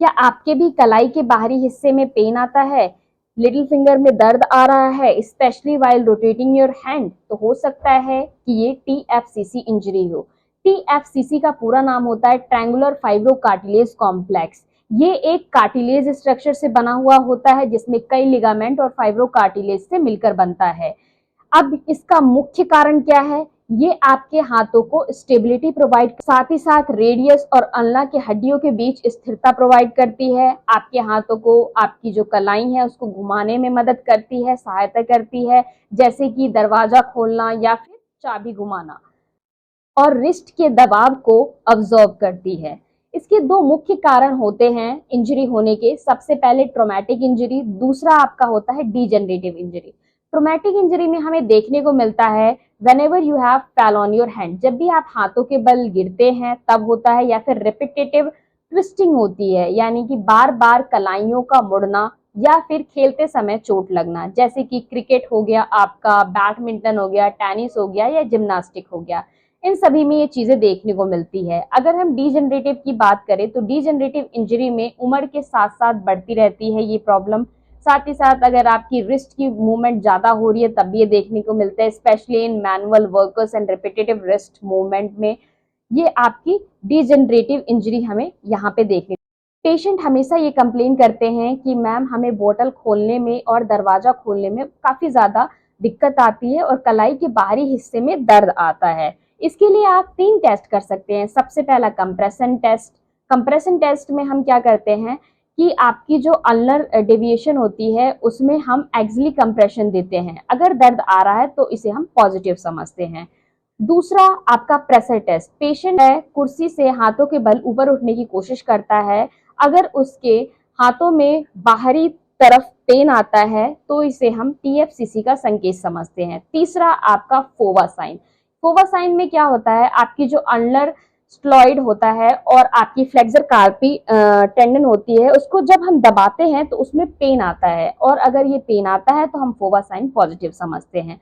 क्या आपके भी कलाई के बाहरी हिस्से में पेन आता है, लिटिल फिंगर में दर्द आ रहा है, specially while rotating your hand? तो हो सकता है कि ये टीएफसीसी इंजरी हो। टीएफसीसी का पूरा नाम होता है ट्रायंगुलर फाइब्रो कार्टिलेज कॉम्प्लेक्स। ये एक कार्टिलेज स्ट्रक्चर से बना हुआ होता है जिसमें कई लिगामेंट और फाइब्रो कार्टिलेज से मिलकर बनता है। अब इसका मुख्य कारण क्या है? ये आपके हाथों को स्टेबिलिटी प्रोवाइड, साथ ही साथ रेडियस और अल्ना के हड्डियों के बीच स्थिरता प्रोवाइड करती है। आपके हाथों को, आपकी जो कलाई है उसको घुमाने में मदद करती है, सहायता करती है, जैसे कि दरवाजा खोलना या फिर चाबी घुमाना, और रिस्ट के दबाव को अब्जॉर्ब करती है। इसके दो मुख्य कारण होते हैं इंजरी होने के। सबसे पहले ट्रॉमेटिक इंजरी, दूसरा आपका होता है डीजनरेटिव इंजरी। ट्रॉमेटिक इंजरी में हमें देखने को मिलता है व्हेनेवर यू हैव फैल ऑन योर हैंड, जब भी आप हाथों के बल गिरते हैं तब होता है, या फिर रिपीटेटिव ट्विस्टिंग होती है, यानी कि बार बार कलाइयों का मुड़ना, या फिर खेलते समय चोट लगना, जैसे कि क्रिकेट हो गया आपका, बैडमिंटन हो गया, टेनिस हो गया या जिम्नास्टिक हो गया। इन सभी में ये चीजें देखने को मिलती है। अगर हम डीजनरेटिव की बात करें तो डीजनरेटिव इंजरी में उम्र के साथ साथ बढ़ती रहती है ये प्रॉब्लम। साथ ही साथ अगर आपकी रिस्ट की मूवमेंट ज्यादा हो रही है तब ये देखने को मिलता है, specially in manual workers and repetitive wrist movement में ये आपकी डीजनरेटिव इंजरी हमें यहाँ पे देखने। पेशेंट हमेशा ये कंप्लेन करते हैं कि मैम हमें बोतल खोलने में और दरवाजा खोलने में काफी ज्यादा दिक्कत आती है और कलाई के बाहरी हिस्से में दर्द आता है। इसके लिए आप 3 टेस्ट कर सकते हैं। सबसे पहला कंप्रेशन टेस्ट। कंप्रेशन टेस्ट में हम क्या करते हैं कि आपकी जो अल्नर डेविएशन होती है उसमें हम एक्सिली कंप्रेशन देते हैं। अगर दर्द आ रहा है तो इसे हम पॉजिटिव समझते हैं। दूसरा आपका प्रेशर टेस्ट। पेशेंट है कुर्सी से हाथों के बल ऊपर उठने की कोशिश करता है, अगर उसके हाथों में बाहरी तरफ पेन आता है तो इसे हम टीएफसीसी का संकेत समझते हैं। तीसरा आपका फोवा साइन। फोवा साइन में क्या होता है, आपकी जो अल्नर स्टलॉइड होता है और आपकी फ्लेक्सर कार्पी टेंडन होती है, उसको जब हम दबाते हैं तो उसमें पेन आता है, और अगर ये पेन आता है तो हम फोवा साइन पॉजिटिव समझते हैं।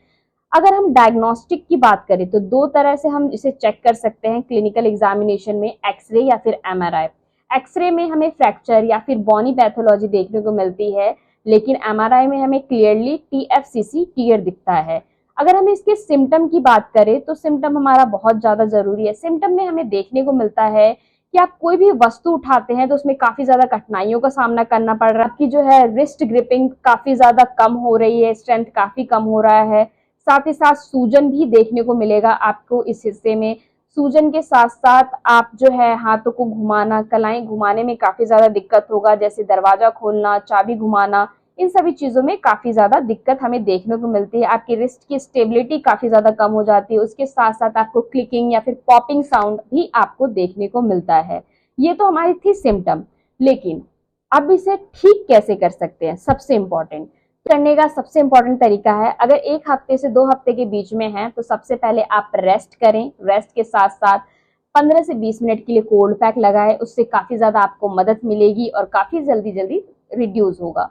अगर हम डायग्नोस्टिक की बात करें तो 2 तरह से हम इसे चेक कर सकते हैं क्लिनिकल एग्जामिनेशन में, एक्सरे या फिर एमआरआई। एक्सरे में हमें फ्रैक्चर या फिर बॉनी पैथोलॉजी देखने को मिलती है, लेकिन एमआरआई में हमें क्लियरली टीएफसीसी टियर दिखता है। अगर हम इसके सिम्टम की बात करें तो सिम्टम हमारा बहुत ज्यादा जरूरी है। सिम्टम में हमें देखने को मिलता है कि आप कोई भी वस्तु उठाते हैं तो उसमें काफी ज्यादा कठिनाइयों का सामना करना पड़ रहा है। आपकी जो है रिस्ट ग्रिपिंग काफी ज्यादा कम हो रही है, स्ट्रेंथ काफी कम हो रहा है। साथ ही साथ सूजन भी देखने को मिलेगा आपको इस हिस्से में। सूजन के साथ साथ आप जो है हाथों को घुमाना, कलाई घुमाने में काफी ज्यादा दिक्कत होगा, जैसे दरवाजा खोलना, चाबी घुमाना, इन सभी चीजों में काफी ज्यादा दिक्कत हमें देखने को मिलती है। आपकी रिस्ट की स्टेबिलिटी काफी ज्यादा कम हो जाती है। उसके साथ साथ आपको क्लिकिंग या फिर पॉपिंग साउंड भी आपको देखने को मिलता है। ये तो हमारी थी सिम्टम, लेकिन अब इसे ठीक कैसे कर सकते हैं, सबसे इंपॉर्टेंट करने का सबसे इंपॉर्टेंट तरीका है, अगर 1 हफ्ते से 2 हफ्ते के बीच में है तो सबसे पहले आप रेस्ट करें। रेस्ट के साथ साथ 15 से 20 मिनट के लिए कोल्ड पैक लगाएं, उससे काफी ज्यादा आपको मदद मिलेगी और काफी जल्दी जल्दी रिड्यूस होगा।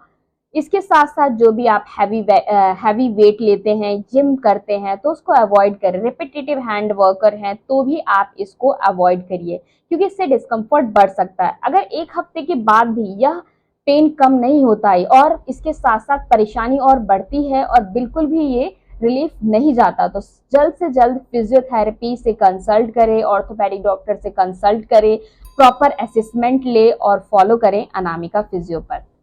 इसके साथ साथ जो भी आप हैवी वेट लेते हैं, जिम करते हैं, तो उसको अवॉइड करें। रिपीटेटिव हैंड वर्कर हैं तो भी आप इसको अवॉइड करिए, क्योंकि इससे डिस्कम्फर्ट बढ़ सकता है। अगर 1 हफ्ते के बाद भी यह पेन कम नहीं होता है और इसके साथ साथ परेशानी और बढ़ती है और बिल्कुल भी ये रिलीफ नहीं जाता, तो जल्द से जल्द फिजियोथेरेपी से कंसल्ट करें, ऑर्थोपेडिक डॉक्टर से कंसल्ट करें, प्रॉपर असेसमेंट ले और फॉलो करें अनामिका फिजियोपैथ।